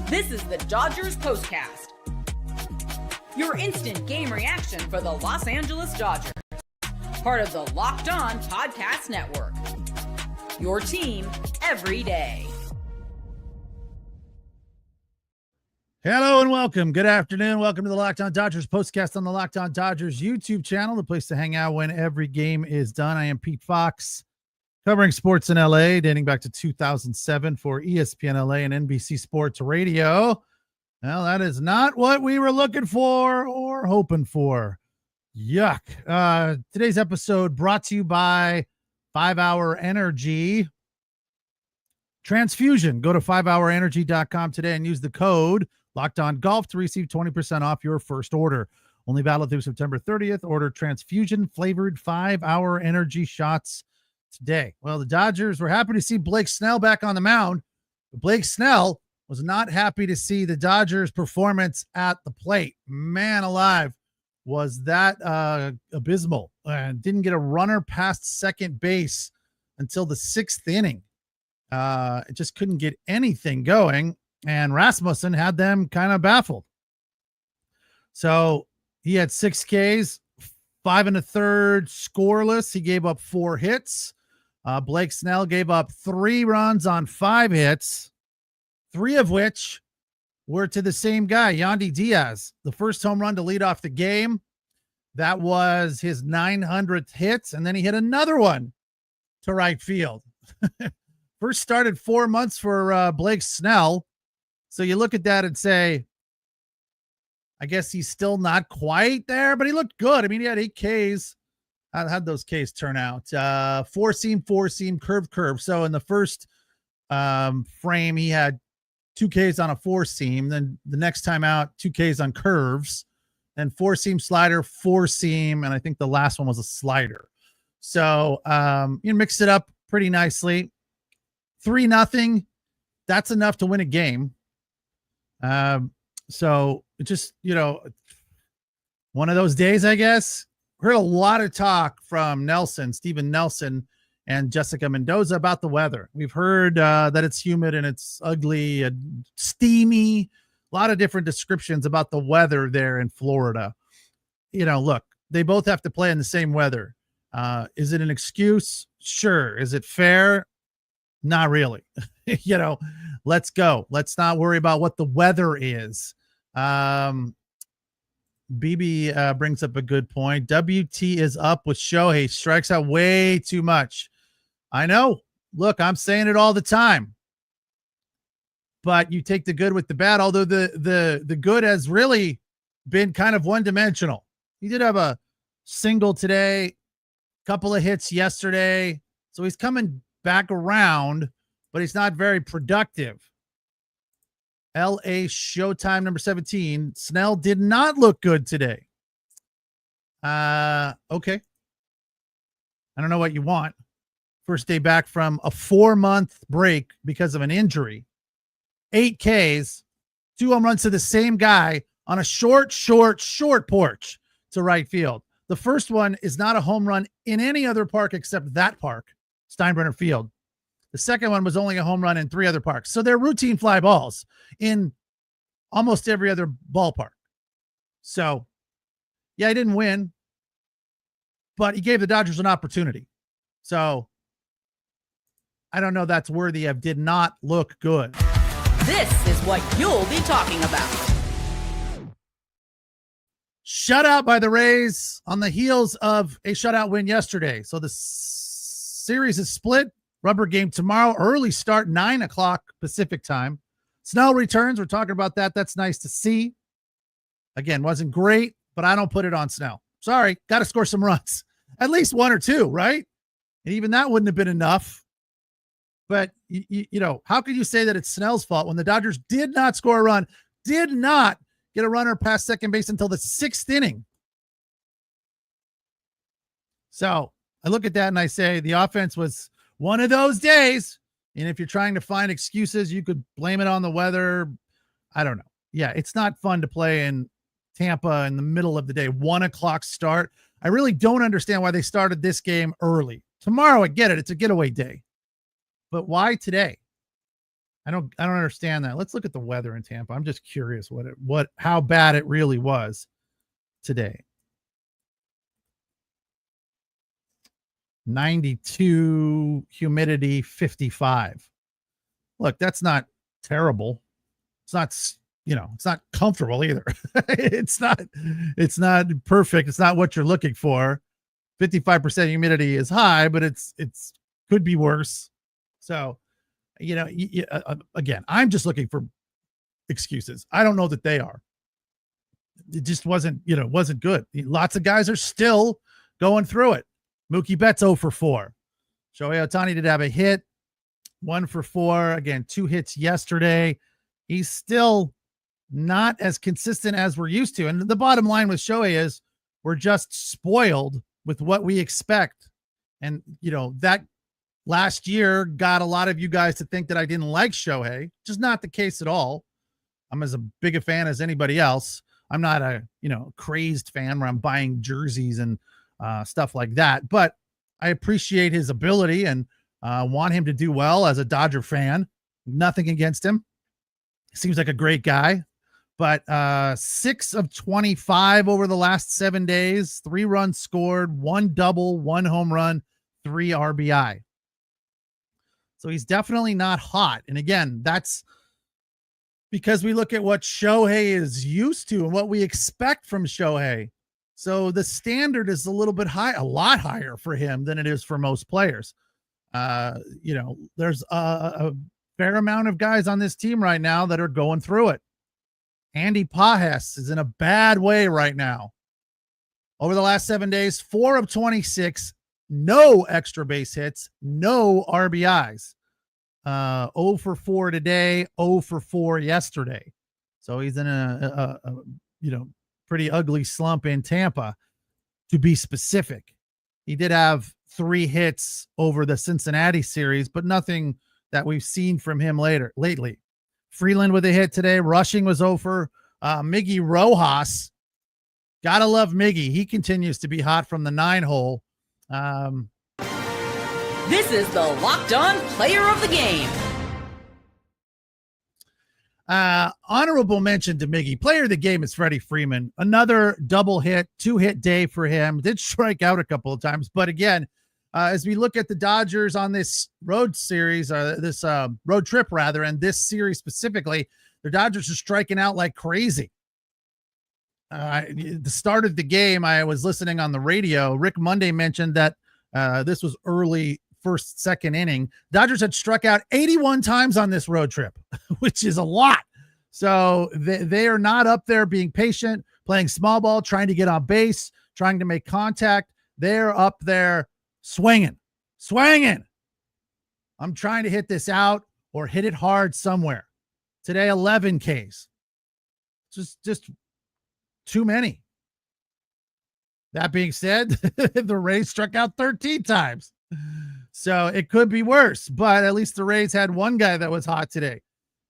This is the Dodgers Postcast, your instant game reaction for the Los Angeles Dodgers. Part of the Locked On Podcast Network, your team every day. Hello and welcome. Good afternoon. Welcome to the Locked On Dodgers Postcast on the Locked On Dodgers YouTube channel, the place to hang out when every game is done. I am Pete Fox, covering sports in LA, dating back to 2007 for ESPN LA and NBC Sports Radio. Well, that is not what we were looking for or hoping for. Yuck. Today's episode brought to you by 5 Hour Energy Transfusion. Go to 5hourenergy.com today and use the code Locked On Golf to receive 20% off your first order. Only valid through September 30th. Order transfusion flavored 5 Hour Energy shots today. Well, the Dodgers were happy to see Blake Snell back on the mound, but Blake Snell was not happy to see the Dodgers' performance at the plate. Man alive, was that abysmal, and didn't get a runner past second base until the 6th inning. It just couldn't get anything going, and Rasmussen had them kind of baffled. So he had 6 Ks, 5 1/3 scoreless. He gave up 4 hits. Blake Snell gave up 3 runs on 5 hits, 3 of which were to the same guy, Yandy Diaz. The first home run to lead off the game. That was his 900th hit, and then he hit another one to right field. First started 4 months for Blake Snell. So you look at that and say, I guess he's still not quite there, but he looked good. I mean, he had 8 Ks. How'd those Ks turn out? 4-seam, curve. So in the first frame, he had 2 Ks on a 4-seam. Then the next time out, 2 Ks on curves. Then 4-seam slider, 4-seam, and I think the last one was a slider. So you mixed it up pretty nicely. 3-0. That's enough to win a game. So it just, one of those days, I guess. Heard a lot of talk from Stephen Nelson and Jessica Mendoza about the weather. We've heard that it's humid and it's ugly and steamy. A lot of different descriptions about the weather there in Florida. Look, they both have to play in the same weather. Is it an excuse? Sure. Is it fair? Not really. Let's go. Let's not worry about what the weather is. BB brings up a good point. WT is up with Shohei. Strikes out way too much. I know. Look, I'm saying it all the time. But you take the good with the bad, although the good has really been kind of one-dimensional. He did have a single today, couple of hits yesterday. So he's coming back around, but he's not very productive. LA Showtime number 17. Snell did not look good today. Okay. I don't know what you want. First day back from a 4-month break because of an injury. 8 Ks, 2 home runs to the same guy on a short porch to right field. The first one is not a home run in any other park except that park, Steinbrenner Field. The second one was only a home run in 3 other parks. So they're routine fly balls in almost every other ballpark. So, yeah, he didn't win, but he gave the Dodgers an opportunity. So, I don't know that's worthy of did not look good. This is what you'll be talking about. Shutout by the Rays on the heels of a shutout win yesterday. So the series is split. Rubber game tomorrow, early start, 9 o'clock Pacific time. Snell returns. We're talking about that. That's nice to see. Again, wasn't great, but I don't put it on Snell. Sorry, got to score some runs. At least 1 or 2, right? And even that wouldn't have been enough. But, how could you say that it's Snell's fault when the Dodgers did not score a run, did not get a runner past second base until the 6th inning? So I look at that and I say the offense was one of those days. And if you're trying to find excuses, you could blame it on the weather. I don't know. Yeah, it's not fun to play in Tampa in the middle of the day, 1 o'clock start. I really don't understand why they started this game early. Tomorrow, I get it. It's a getaway day. But why today? I don't understand that. Let's look at the weather in Tampa. I'm just curious how bad it really was today. 92, humidity 55. Look, that's not terrible. It's not, it's not comfortable either. it's not perfect. It's not what you're looking for. 55% humidity is high, but it's could be worse. So, again, I'm just looking for excuses. I don't know that they are. It just wasn't good. Lots of guys are still going through it. Mookie Betts 0 for 4. Shohei Ohtani did have a hit, 1 for 4. Again, 2 hits yesterday. He's still not as consistent as we're used to. And the bottom line with Shohei is we're just spoiled with what we expect. And, that last year got a lot of you guys to think that I didn't like Shohei, which is not the case at all. I'm as big a fan as anybody else. I'm not a, crazed fan where I'm buying jerseys and stuff like that, but I appreciate his ability and want him to do well as a Dodger fan. Nothing against him. Seems like a great guy, but 6 of 25 over the last 7 days, 3 runs scored, 1 double, 1 home run, 3 RBI. So he's definitely not hot. And again, that's because we look at what Shohei is used to and what we expect from Shohei. So the standard is a lot higher for him than it is for most players. There's a fair amount of guys on this team right now that are going through it. Andy Pages is in a bad way right now. Over the last 7 days, 4 of 26, no extra base hits, no RBIs. 0 for 4 today, 0 for 4 yesterday. So he's in a pretty ugly slump in Tampa, to be specific. He did have 3 hits over the Cincinnati series, but nothing that we've seen from him lately. Freeland with a hit today. Rushing was over. Miggy Rojas. Gotta love Miggy. He continues to be hot from the 9 hole. This is the Locked On Player of the Game. Honorable mention to Miggy. Player of the game is Freddie Freeman. Another double hit, 2-hit day for him. Did strike out a couple of times, but again, as we look at the Dodgers on this road series, this road trip rather, and this series specifically, the Dodgers are striking out like crazy. The start of the game, I was listening on the radio. Rick Monday mentioned that this was early first, second inning. Dodgers had struck out 81 times on this road trip, which is a lot. So they are not up there being patient, playing small ball, trying to get on base, trying to make contact. They're up there swinging. I'm trying to hit this out or hit it hard somewhere. Today, 11 Ks. Just too many. That being said, the Rays struck out 13 times. So it could be worse, but at least the Rays had one guy that was hot today.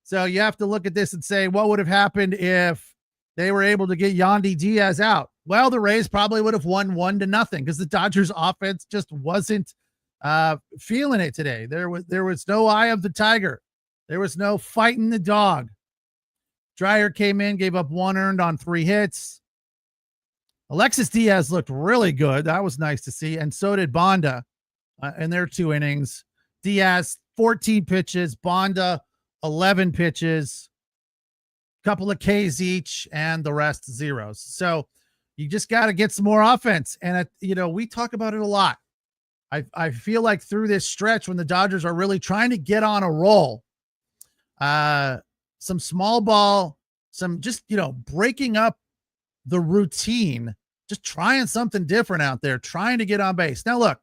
So you have to look at this and say, what would have happened if they were able to get Yandy Diaz out? Well, the Rays probably would have won 1-0 because the Dodgers offense just wasn't feeling it today. There was no eye of the tiger. There was no fighting the dog. Dreyer came in, gave up 1 earned on 3 hits. Alexis Diaz looked really good. That was nice to see. And so did Bonda in their 2 innings. Diaz, 14 pitches. Bonda, 11 pitches. Couple of Ks each, and the rest zeros. So you just got to get some more offense. And, we talk about it a lot. I feel like through this stretch when the Dodgers are really trying to get on a roll, some small ball, some just, breaking up the routine, just trying something different out there, trying to get on base. Now, look,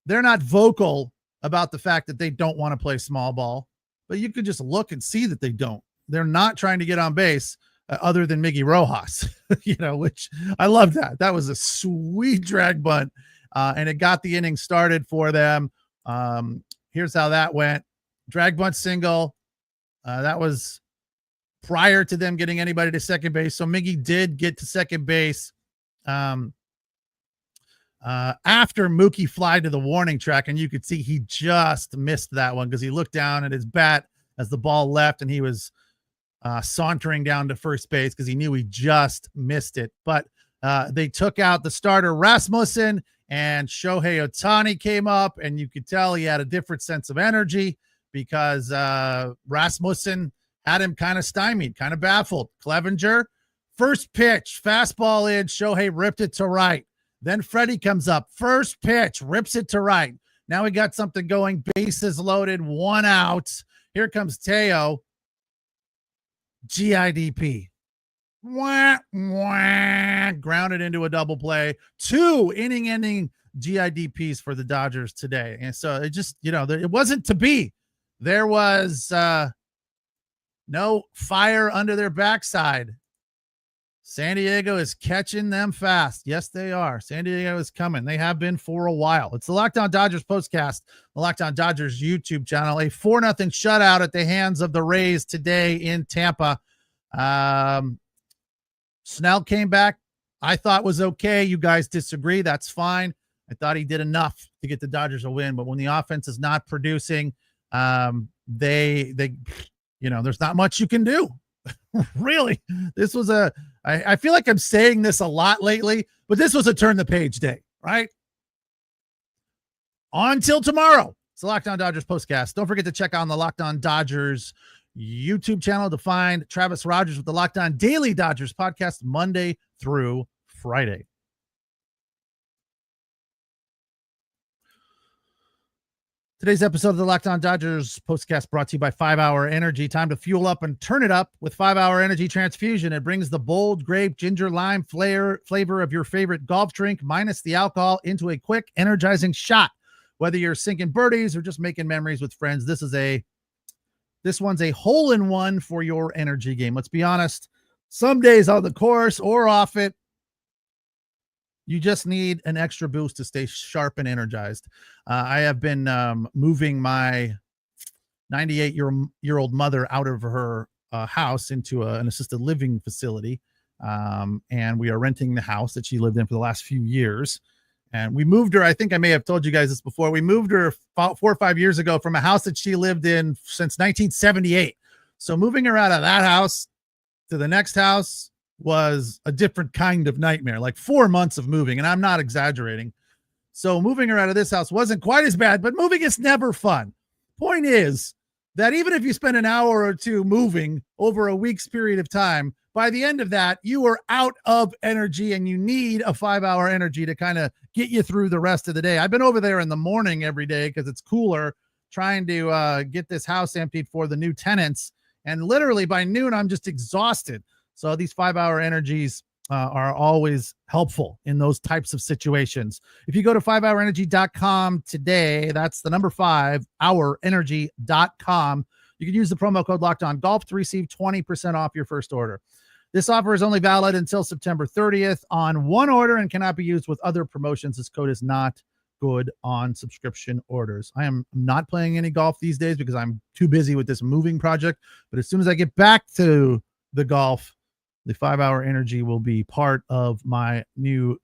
they're not vocal about the fact that they don't want to play small ball, but you could just look and see that they don't. They're not trying to get on base other than Miggy Rojas, which I love that. That was a sweet drag bunt, and it got the inning started for them. Here's how that went. Drag bunt single. That was prior to them getting anybody to second base. So Miggy did get to second base after Mookie flied to the warning track, and you could see he just missed that one because he looked down at his bat as the ball left and he was sauntering down to first base because he knew he just missed it. But they took out the starter Rasmussen, and Shohei Ohtani came up, and you could tell he had a different sense of energy because Rasmussen had him kind of stymied, kind of baffled. Clevenger, first pitch, fastball in, Shohei ripped it to right. Then Freddie comes up, first pitch, rips it to right. Now we got something going, bases loaded, 1 out. Here comes Teo. GIDP. Wah, wah, grounded into a double play. 2 inning-ending GIDPs for the Dodgers today. And so it just, it wasn't to be. There was no fire under their backside. San Diego is catching them fast. Yes, they are. San Diego is coming. They have been for a while. It's the Locked On Dodgers Postcast, the Locked On Dodgers YouTube channel. A 4-0 shutout at the hands of the Rays today in Tampa. Snell came back. I thought was okay. You guys disagree. That's fine. I thought he did enough to get the Dodgers a win, but when the offense is not producing, there's not much you can do. Really, this was I feel like I'm saying this a lot lately, but this was a turn the page day, right? Until tomorrow, it's the Locked On Dodgers Postcast. Don't forget to check out the Locked On Dodgers YouTube channel to find Travis Rogers with the Locked On Daily Dodgers podcast Monday through Friday. Today's episode of the Locked On Dodgers Postcast brought to you by 5 Hour Energy. Time to fuel up and turn it up with 5 Hour Energy Transfusion. It brings the bold grape, ginger, lime flavor of your favorite golf drink minus the alcohol into a quick, energizing shot. Whether you're sinking birdies or just making memories with friends, this one's a hole-in-one for your energy game. Let's be honest. Some days on the course or off it, you just need an extra boost to stay sharp and energized. I have been moving my 98-year-old mother out of her house into an assisted living facility. And we are renting the house that she lived in for the last few years. And we moved her, I think I may have told you guys this before, we moved her 4 or 5 years ago from a house that she lived in since 1978. So moving her out of that house to the next house was a different kind of nightmare, like 4 months of moving, and I'm not exaggerating. So moving her out of this house wasn't quite as bad, but moving is never fun. Point is that even if you spend an hour or two moving over a week's period of time, by the end of that, you are out of energy and you need a 5 Hour Energy to kind of get you through the rest of the day. I've been over there in the morning every day because it's cooler, trying to get this house emptied for the new tenants. And literally by noon, I'm just exhausted. So these 5 Hour Energies are always helpful in those types of situations. If you go to 5hourenergy.com today, that's the number 5hourenergy.com. You can use the promo code LOCKEDONGolf to receive 20% off your first order. This offer is only valid until September 30th on one order and cannot be used with other promotions. This code is not good on subscription orders. I am not playing any golf these days because I'm too busy with this moving project. But as soon as I get back to the golf, the 5 Hour Energy will be part of my new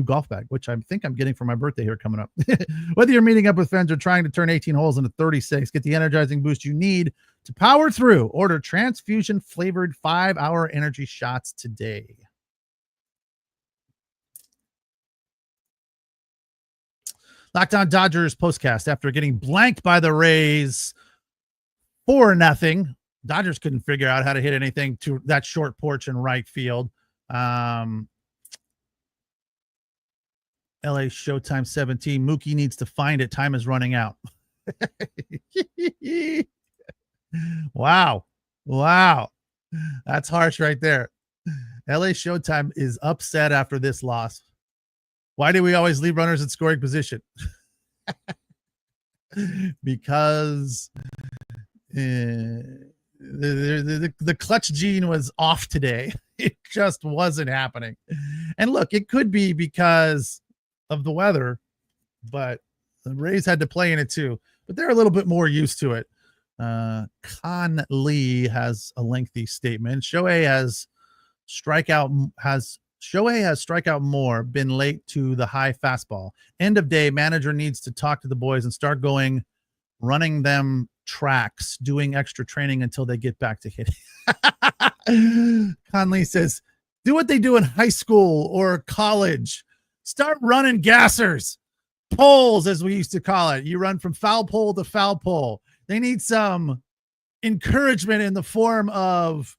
golf bag, which I think I'm getting for my birthday here coming up. Whether you're meeting up with friends or trying to turn 18 holes into 36, get the energizing boost you need to power through. Order transfusion flavored 5 Hour Energy shots today. Locked On Dodgers Postcast. After getting blanked by the Rays 4-0, Dodgers couldn't figure out how to hit anything to that short porch in right field. LA Showtime 17. Mookie needs to find it. Time is running out. Wow. That's harsh right there. LA Showtime is upset after this loss. Why do we always leave runners in scoring position? Because the clutch gene was off today. It just wasn't happening. And look, it could be because of the weather, but the Rays had to play in it too. But they're a little bit more used to it. Con Lee has a lengthy statement. Shohei has strikeout more, been late to the high fastball. End of day, manager needs to talk to the boys and start running them tracks doing extra training until they get back to hitting. Conley says, do what they do in high school or college. Start running gassers, poles, as we used to call it. You run from foul pole to foul pole. They need some encouragement in the form of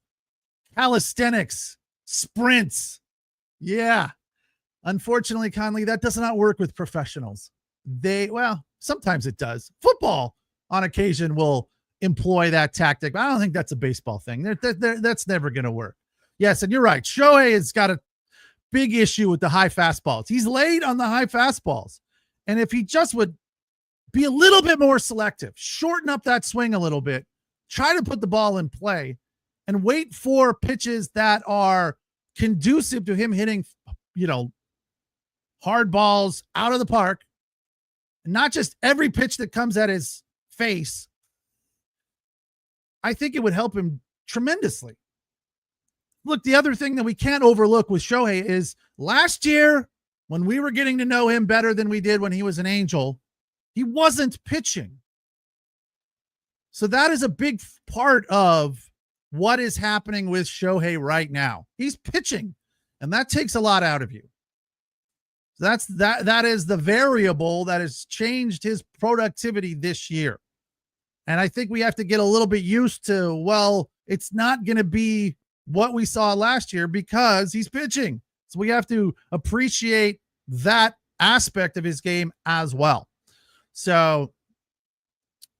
calisthenics, sprints. Yeah. Unfortunately, Conley, that does not work with professionals. Sometimes it does. Football on occasion will employ that tactic, but I don't think that's a baseball thing. That's never going to work. Yes, and you're right. Shohei has got a big issue with the high fastballs. He's late on the high fastballs. And if he just would be a little bit more selective, shorten up that swing a little bit, try to put the ball in play, and wait for pitches that are conducive to him hitting, hard balls out of the park, and not just every pitch that comes at his face, I think it would help him tremendously. Look, the other thing that we can't overlook with Shohei is last year, when we were getting to know him better than we did when he was an Angel, he wasn't pitching. So that is a big part of what is happening with Shohei right now. He's pitching, and that takes a lot out of you. So that is the variable that has changed his productivity this year. And I think we have to get a little bit used to, it's not going to be what we saw last year because he's pitching. So we have to appreciate that aspect of his game as well. So,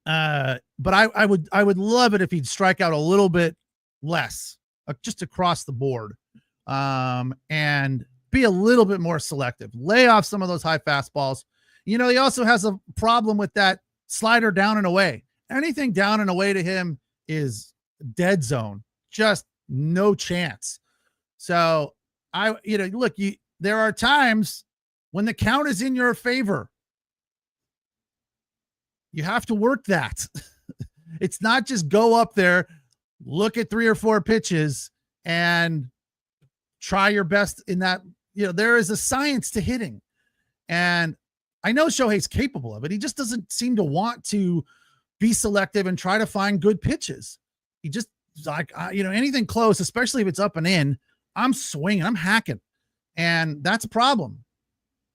but I would love it if he'd strike out a little bit less, just across the board, and be a little bit more selective. Lay off some of those high fastballs. He also has a problem with that slider down and away. Anything down and away to him is dead zone. Just no chance. So there are times when the count is in your favor. You have to work that. It's not just go up there, look at 3 or 4 pitches and try your best in that. There is a science to hitting, and I know Shohei's capable of it. He just doesn't seem to want to be selective and try to find good pitches. He just anything close, especially if it's up and in, I'm swinging, I'm hacking. And that's a problem.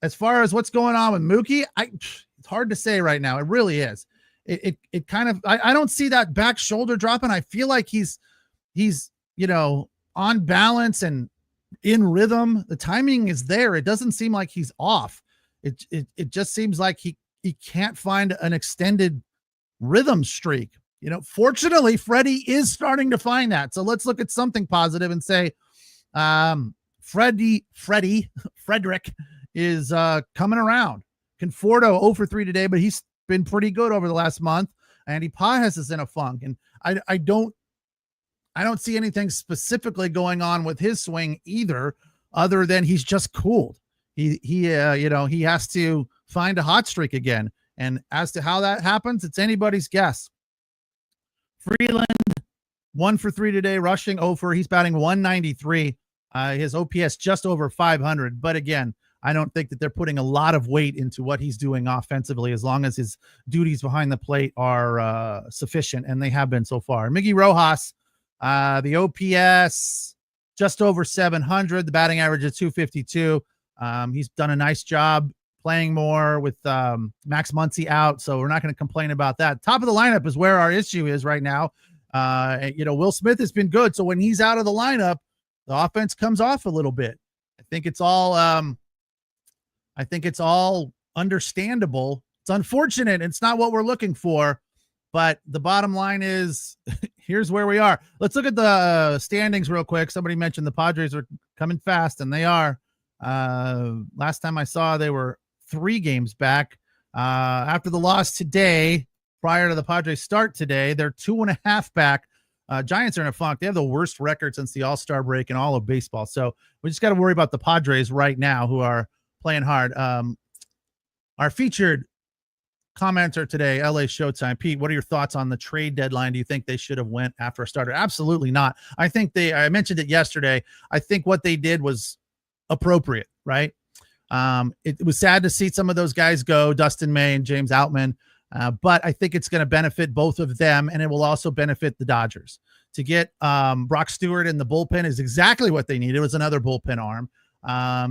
As far as what's going on with Mookie, it's hard to say right now. It really is. It kind of, I don't see that back shoulder dropping. I feel like he's on balance and in rhythm. The timing is there. It doesn't seem like he's off. It just seems like he can't find an extended rhythm streak. Fortunately, Freddie is starting to find that. So let's look at something positive and say, Frederick is coming around. Conforto 0 for 3 today, but he's been pretty good over the last month. Andy Pajes is in a funk, and I don't see anything specifically going on with his swing either, other than he's just cooled. He has to find a hot streak again. And as to how that happens, it's anybody's guess. Freeland 1 for 3 today, rushing 0 for. He's batting 193. His OPS just over 500. But again, I don't think that they're putting a lot of weight into what he's doing offensively, as long as his duties behind the plate are sufficient, and they have been so far. Miggy Rojas, the OPS just over 700. The batting average is 252. He's done a nice job playing more with Max Muncy out, so we're not going to complain about that. Top of the lineup is where our issue is right now. Will Smith has been good, so when he's out of the lineup, the offense comes off a little bit. I think it's all understandable. It's unfortunate. It's not what we're looking for, but the bottom line is here's where we are. Let's look at the standings real quick. Somebody mentioned the Padres are coming fast, and they are. Last time I saw, they were 3 games back. After the loss today, prior to the Padres start today, they're 2.5 back. Giants are in a funk. They have the worst record since the All-Star break in all of baseball. So we just got to worry about the Padres right now, who are playing hard. Our featured commenter today, LA Showtime. Pete, what are your thoughts on the trade deadline? Do you think they should have went after a starter? Absolutely not. I mentioned it yesterday. I think what they did was appropriate, right? It was sad to see some of those guys go, Dustin May and James Outman. But I think it's going to benefit both of them, and it will also benefit the Dodgers. To get Brock Stewart in the bullpen is exactly what they needed. It was another bullpen arm.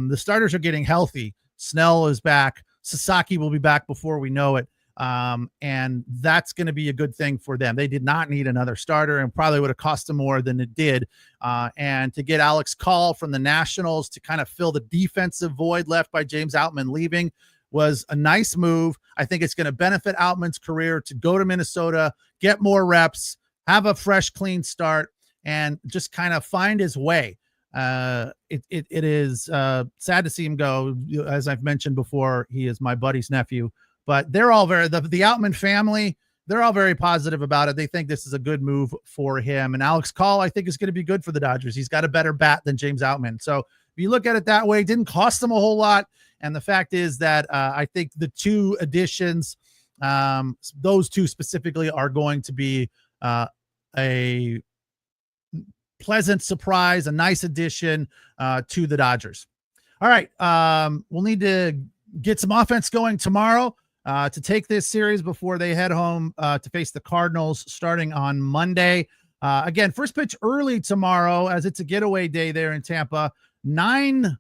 The starters are getting healthy. Snell is back. Sasaki will be back before we know it. And that's going to be a good thing for them. They did not need another starter and probably would have cost them more than it did. And to get Alex Call from the Nationals to kind of fill the defensive void left by James Outman leaving was a nice move. I think it's going to benefit Outman's career to go to Minnesota, get more reps, have a fresh, clean start, and just kind of find his way. It is sad to see him go. As I've mentioned before, he is my buddy's nephew, but they're all the Outman family, they're all very positive about it. They think this is a good move for him. And Alex Call, I think, is going to be good for the Dodgers. He's got a better bat than James Outman. So if you look at it that way, it didn't cost them a whole lot. And the fact is that I think the two additions, those two specifically, are going to be a pleasant surprise, a nice addition to the Dodgers. All right. We'll need to get some offense going tomorrow to take this series before they head home to face the Cardinals starting on Monday. Again, first pitch early tomorrow, as it's a getaway day there in Tampa. 9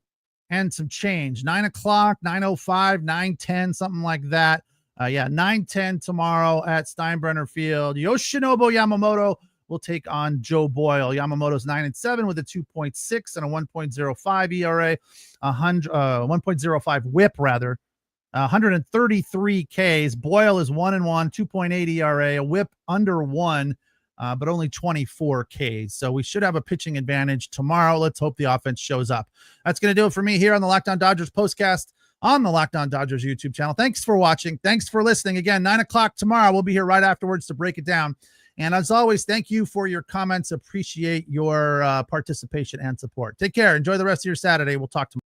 and some change, 9 o'clock, 9:05, 9:10, something like that. 9:10 tomorrow at Steinbrenner Field. Yoshinobu Yamamoto will take on Joe Boyle. Yamamoto's 9-7 with a 2.6 and a 1.05 ERA, 1.05 whip rather, 133 Ks. Boyle is 1-1, 2.8 ERA, a whip under 1, but only 24 Ks. So we should have a pitching advantage tomorrow. Let's hope the offense shows up. That's going to do it for me here on the Locked On Dodgers Postcast on the Locked On Dodgers YouTube channel. Thanks for watching. Thanks for listening. Again, 9 o'clock tomorrow. We'll be here right afterwards to break it down. And as always, thank you for your comments. Appreciate your participation and support. Take care. Enjoy the rest of your Saturday. We'll talk tomorrow.